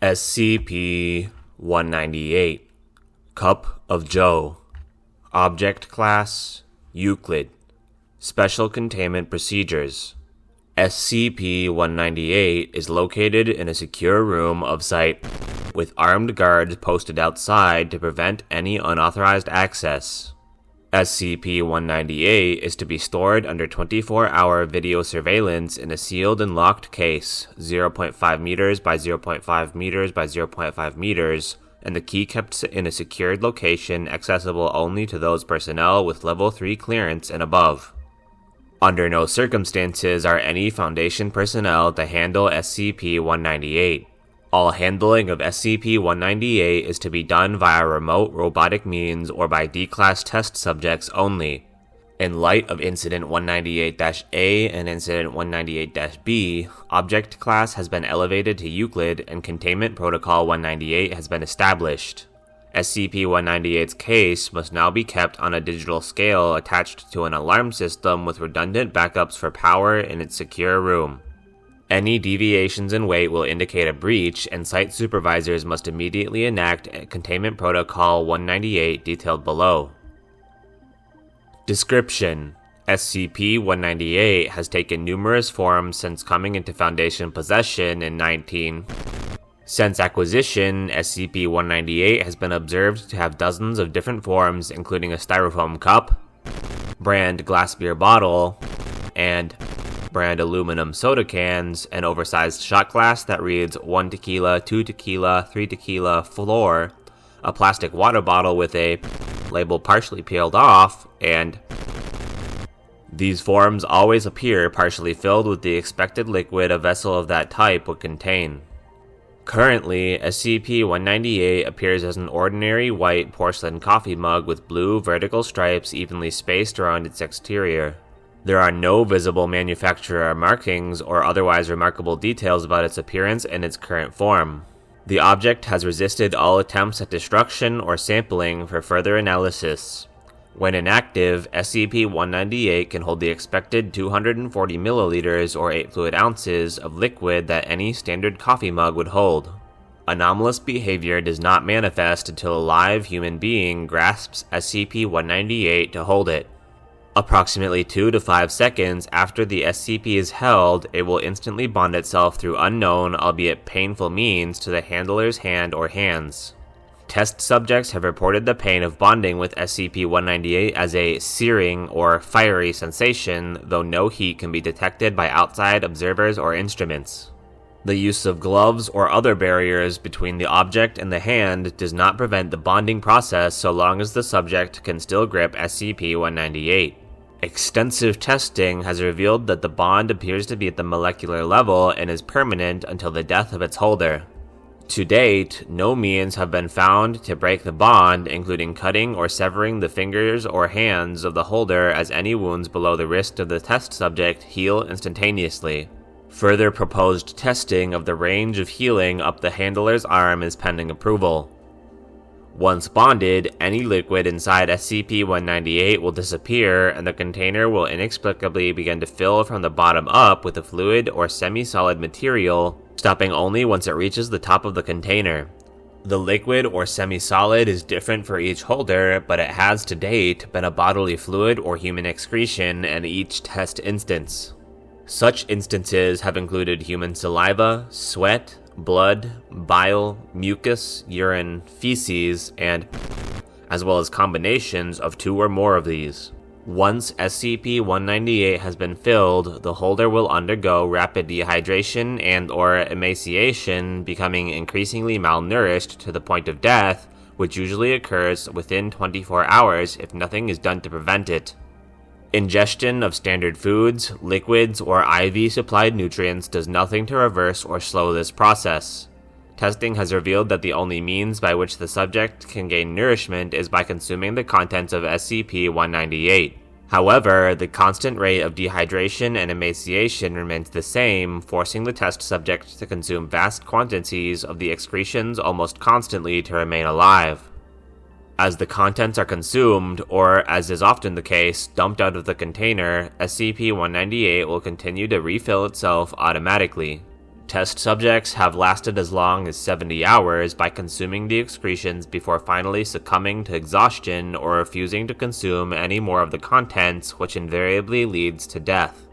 SCP-198 Cup of Joe. Object Class Euclid. Special Containment Procedures. SCP-198 is located in a secure room of Site with armed guards posted outside to prevent any unauthorized access. SCP-198 is to be stored under 24-hour video surveillance in a sealed and locked case, 0.5 meters by 0.5 meters by 0.5 meters, and the key kept in a secured location accessible only to those personnel with Level 3 clearance and above. Under no circumstances are any Foundation personnel to handle SCP-198. All handling of SCP-198 is to be done via remote robotic means or by D-Class test subjects only. In light of Incident 198-A and Incident 198-B, Object Class has been elevated to Euclid and Containment Protocol 198 has been established. SCP-198's case must now be kept on a digital scale attached to an alarm system with redundant backups for power in its secure room. Any deviations in weight will indicate a breach, and site supervisors must immediately enact Containment Protocol 198 detailed below. Description: SCP-198 has taken numerous forms since coming into Foundation possession in 19. Since acquisition, SCP-198 has been observed to have dozens of different forms, including a styrofoam cup, brand glass beer bottle, and brand aluminum soda cans, an oversized shot glass that reads 1 tequila, 2 tequila, 3 tequila, floor, a plastic water bottle with a label partially peeled off, and these forms always appear partially filled with the expected liquid a vessel of that type would contain. Currently, SCP-198 appears as an ordinary white porcelain coffee mug with blue vertical stripes evenly spaced around its exterior. There are no visible manufacturer markings or otherwise remarkable details about its appearance and its current form. The object has resisted all attempts at destruction or sampling for further analysis. When inactive, SCP-198 can hold the expected 240 milliliters or 8 fluid ounces of liquid that any standard coffee mug would hold. Anomalous behavior does not manifest until a live human being grasps SCP-198 to hold it. Approximately 2 to 5 seconds after the SCP is held, it will instantly bond itself through unknown, albeit painful means to the handler's hand or hands. Test subjects have reported the pain of bonding with SCP-198 as a searing or fiery sensation, though no heat can be detected by outside observers or instruments. The use of gloves or other barriers between the object and the hand does not prevent the bonding process so long as the subject can still grip SCP-198. Extensive testing has revealed that the bond appears to be at the molecular level and is permanent until the death of its holder. To date, no means have been found to break the bond, including cutting or severing the fingers or hands of the holder, as any wounds below the wrist of the test subject heal instantaneously. Further proposed testing of the range of healing up the handler's arm is pending approval. Once bonded, any liquid inside SCP-198 will disappear, and the container will inexplicably begin to fill from the bottom up with a fluid or semi-solid material, stopping only once it reaches the top of the container. The liquid or semi-solid is different for each holder, but it has to date been a bodily fluid or human excretion in each test instance. Such instances have included human saliva, sweat, blood, bile, mucus, urine, feces, and as well as combinations of 2 or more of these. Once SCP-198 has been filled, the holder will undergo rapid dehydration and/or emaciation, becoming increasingly malnourished to the point of death, which usually occurs within 24 hours if nothing is done to prevent it. Ingestion of standard foods, liquids, or IV-supplied nutrients does nothing to reverse or slow this process. Testing has revealed that the only means by which the subject can gain nourishment is by consuming the contents of SCP-198. However, the constant rate of dehydration and emaciation remains the same, forcing the test subject to consume vast quantities of the excretions almost constantly to remain alive. As the contents are consumed, or as is often the case, dumped out of the container, SCP-198 will continue to refill itself automatically. Test subjects have lasted as long as 70 hours by consuming the excretions before finally succumbing to exhaustion or refusing to consume any more of the contents, which invariably leads to death.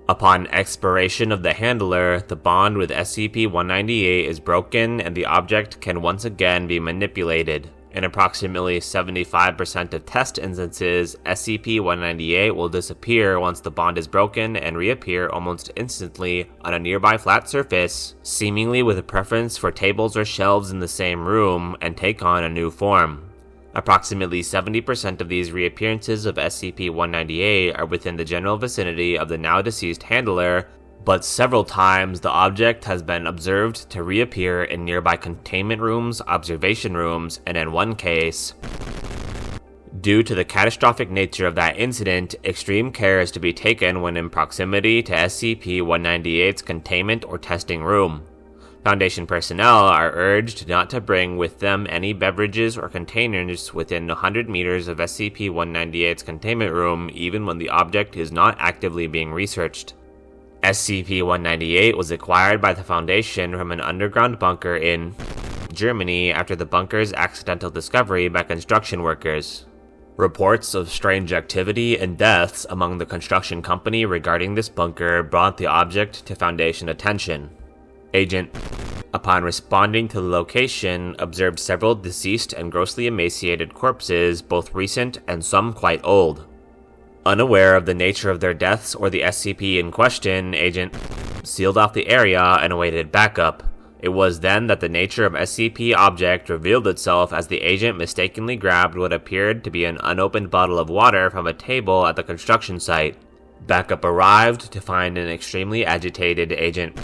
Upon expiration of the handler, the bond with SCP-198 is broken and the object can once again be manipulated. In approximately 75% of test instances, SCP-198 will disappear once the bond is broken and reappear almost instantly on a nearby flat surface, seemingly with a preference for tables or shelves in the same room, and take on a new form. Approximately 70% of these reappearances of SCP-198 are within the general vicinity of the now-deceased handler, but several times the object has been observed to reappear in nearby containment rooms, observation rooms, and in one case, due to the catastrophic nature of that incident, extreme care is to be taken when in proximity to SCP-198's containment or testing room. Foundation personnel are urged not to bring with them any beverages or containers within 100 meters of SCP-198's containment room, even when the object is not actively being researched. SCP-198 was acquired by the Foundation from an underground bunker in Germany after the bunker's accidental discovery by construction workers. Reports of strange activity and deaths among the construction company regarding this bunker brought the object to Foundation attention. Agent, upon responding to the location, observed several deceased and grossly emaciated corpses, both recent and some quite old. Unaware of the nature of their deaths or the SCP in question, Agent sealed off the area and awaited backup. It was then that the nature of SCP object revealed itself as the agent mistakenly grabbed what appeared to be an unopened bottle of water from a table at the construction site. Backup arrived to find an extremely agitated Agent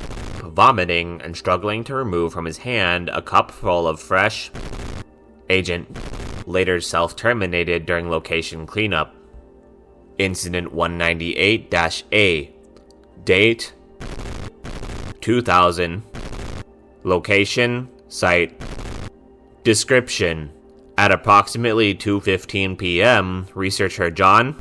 vomiting and struggling to remove from his hand a cup full of fresh. Agent later self-terminated during location cleanup. Incident 198-A. Date 2000. Location, Site. Description: at approximately 2:15 p.m., researcher John,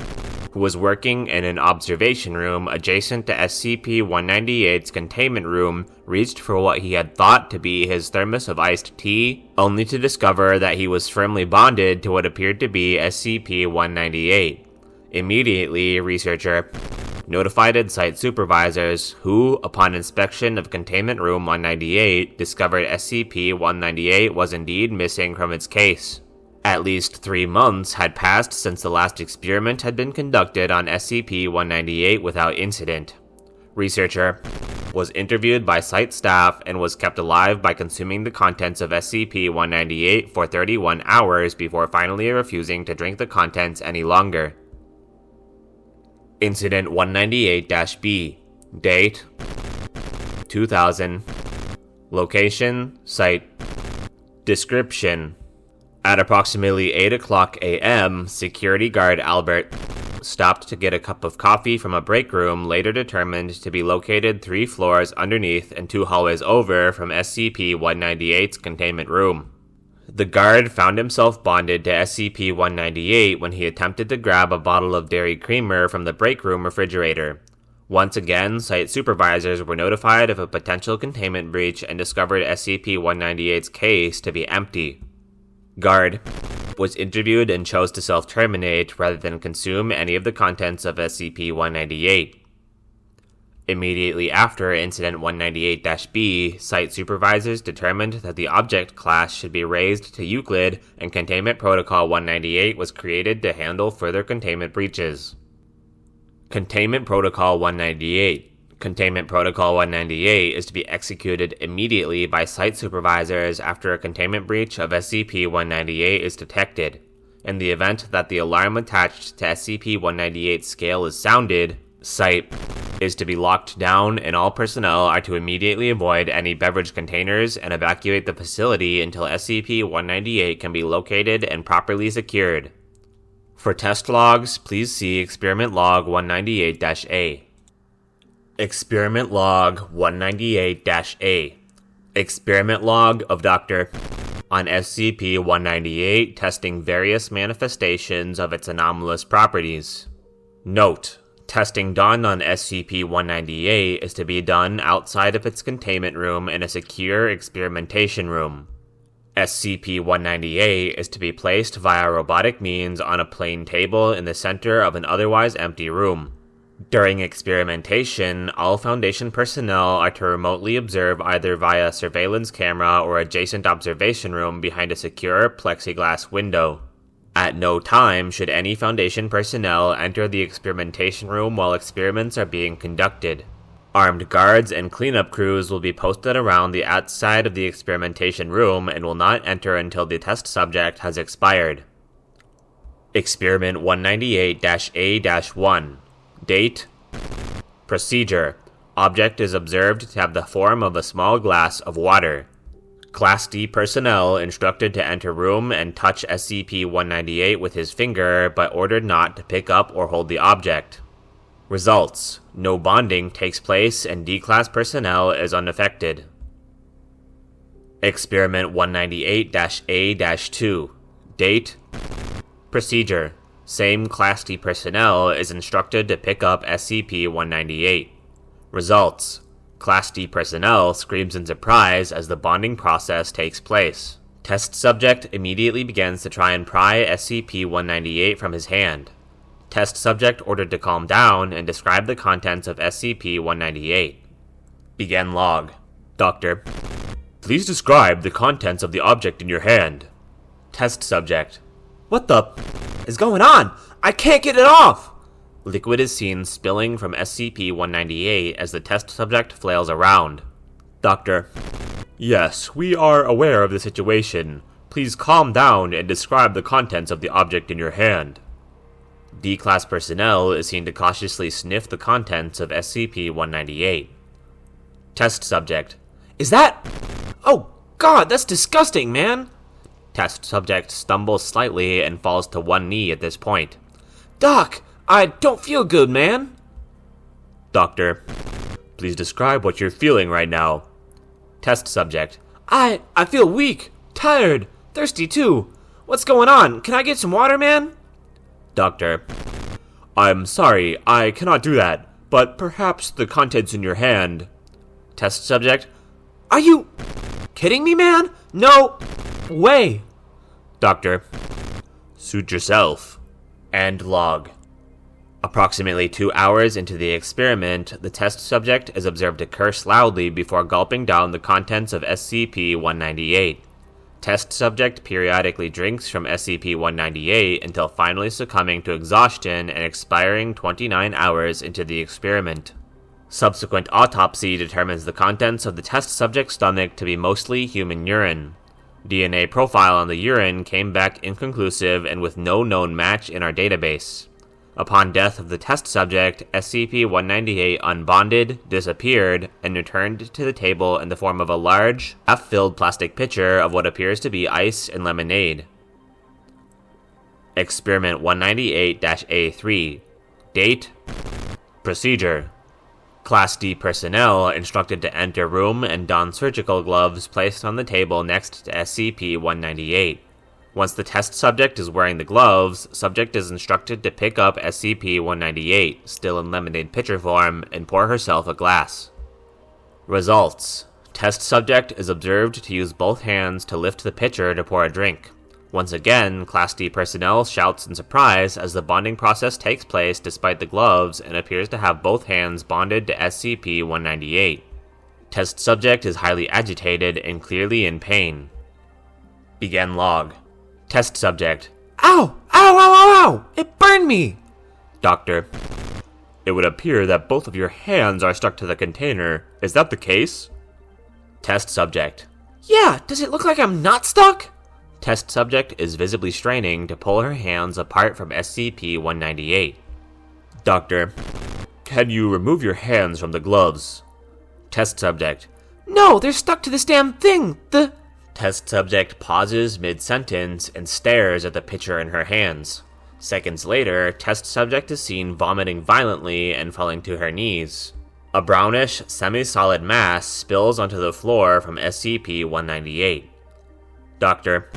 who was working in an observation room adjacent to SCP-198's containment room, reached for what he had thought to be his thermos of iced tea, only to discover that he was firmly bonded to what appeared to be SCP-198. Immediately, researcher notified site supervisors, who, upon inspection of Containment Room 198, discovered SCP-198 was indeed missing from its case. At least 3 months had passed since the last experiment had been conducted on SCP-198 without incident. Researcher was interviewed by site staff and was kept alive by consuming the contents of SCP-198 for 31 hours before finally refusing to drink the contents any longer. Incident 198-B. Date 2000. Location, Site. Description: at approximately 8 o'clock a.m., security guard Albert stopped to get a cup of coffee from a break room later determined to be located 3 floors underneath and 2 hallways over from SCP-198's containment room. The guard found himself bonded to SCP-198 when he attempted to grab a bottle of dairy creamer from the break room refrigerator. Once again, site supervisors were notified of a potential containment breach and discovered SCP-198's case to be empty. Guard was interviewed and chose to self-terminate rather than consume any of the contents of SCP-198. Immediately after Incident 198-B, site supervisors determined that the object class should be raised to Euclid, and Containment Protocol 198 was created to handle further containment breaches. Containment Protocol 198. Containment Protocol 198 is to be executed immediately by site supervisors after a containment breach of SCP-198 is detected. In the event that the alarm attached to SCP-198's scale is sounded, site is to be locked down and all personnel are to immediately avoid any beverage containers and evacuate the facility until SCP-198 can be located and properly secured. For test logs, please see Experiment Log 198-A. Experiment Log 198-A. Experiment Log of Dr. on SCP-198 testing various manifestations of its anomalous properties. Note: Testing done on SCP-198 is to be done outside of its containment room in a secure experimentation room. SCP-198 is to be placed via robotic means on a plain table in the center of an otherwise empty room. During experimentation, all Foundation personnel are to remotely observe either via surveillance camera or adjacent observation room behind a secure plexiglass window. At no time should any Foundation personnel enter the experimentation room while experiments are being conducted. Armed guards and cleanup crews will be posted around the outside of the experimentation room and will not enter until the test subject has expired. Experiment 198-A-1. Date. Procedure. Object is observed to have the form of a small glass of water. Class D personnel instructed to enter room and touch SCP-198 with his finger, but ordered not to pick up or hold the object. Results. No bonding takes place and D-Class personnel is unaffected. Experiment 198-A-2. Date. Procedure. Same Class D personnel is instructed to pick up SCP-198. Results. Class D personnel screams in surprise as the bonding process takes place. Test subject immediately begins to try and pry SCP-198 from his hand. Test subject ordered to calm down and describe the contents of SCP-198. Begin log. Doctor. Please describe the contents of the object in your hand. Test subject. What the is going on? I can't get it off! Liquid is seen spilling from SCP-198 as the test subject flails around. Doctor. Yes, we are aware of the situation. Please calm down and describe the contents of the object in your hand. D-Class personnel is seen to cautiously sniff the contents of SCP-198. Test subject. Is that... Oh, God, that's disgusting, man! Test subject stumbles slightly and falls to one knee at this point. Doc! I don't feel good, man. Doctor, please describe what you're feeling right now. Test subject. I feel weak, tired, thirsty too. What's going on? Can I get some water, man? Doctor. I'm sorry, I cannot do that, but perhaps the contents in your hand. Test subject. Are you kidding me, man? No way. Doctor. Suit yourself. End log. Approximately 2 hours into the experiment, the test subject is observed to curse loudly before gulping down the contents of SCP-198. Test subject periodically drinks from SCP-198 until finally succumbing to exhaustion and expiring 29 hours into the experiment. Subsequent autopsy determines the contents of the test subject's stomach to be mostly human urine. DNA profile on the urine came back inconclusive and with no known match in our database. Upon death of the test subject, SCP-198 unbonded, disappeared, and returned to the table in the form of a large, half-filled plastic pitcher of what appears to be ice and lemonade. Experiment 198-A3. Date. Procedure. Class D personnel instructed to enter room and don surgical gloves placed on the table next to SCP-198. Once the test subject is wearing the gloves, subject is instructed to pick up SCP-198, still in lemonade pitcher form, and pour herself a glass. Results. Test subject is observed to use both hands to lift the pitcher to pour a drink. Once again, Class D personnel shouts in surprise as the bonding process takes place despite the gloves and appears to have both hands bonded to SCP-198. Test subject is highly agitated and clearly in pain. Begin log. Test subject. Ow! Ow, ow, ow, ow! It burned me! Doctor. It would appear that both of your hands are stuck to the container. Is that the case? Test subject. Yeah, does it look like I'm not stuck? Test subject is visibly straining to pull her hands apart from SCP-198. Doctor. Can you remove your hands from the gloves? Test subject. No, they're stuck to this damn thing! Test subject pauses mid-sentence and stares at the pitcher in her hands. Seconds later, test subject is seen vomiting violently and falling to her knees. A brownish, semi-solid mass spills onto the floor from SCP-198. Doctor.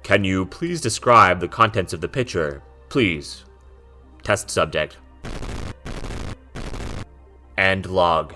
Can you please describe the contents of the pitcher, please? Test subject. End log.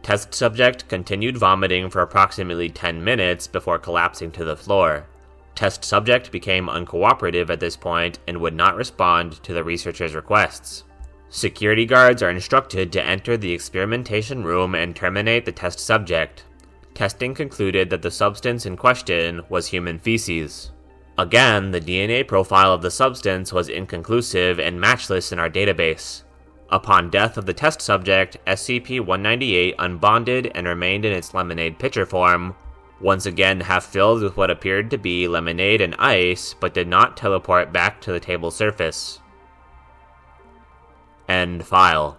Test subject continued vomiting for approximately 10 minutes before collapsing to the floor. Test subject became uncooperative at this point and would not respond to the researchers' requests. Security guards are instructed to enter the experimentation room and terminate the test subject. Testing concluded that the substance in question was human feces. Again, the DNA profile of the substance was inconclusive and matchless in our database. Upon death of the test subject, SCP-198 unbonded and remained in its lemonade pitcher form, once again half-filled with what appeared to be lemonade and ice, but did not teleport back to the table surface. End file.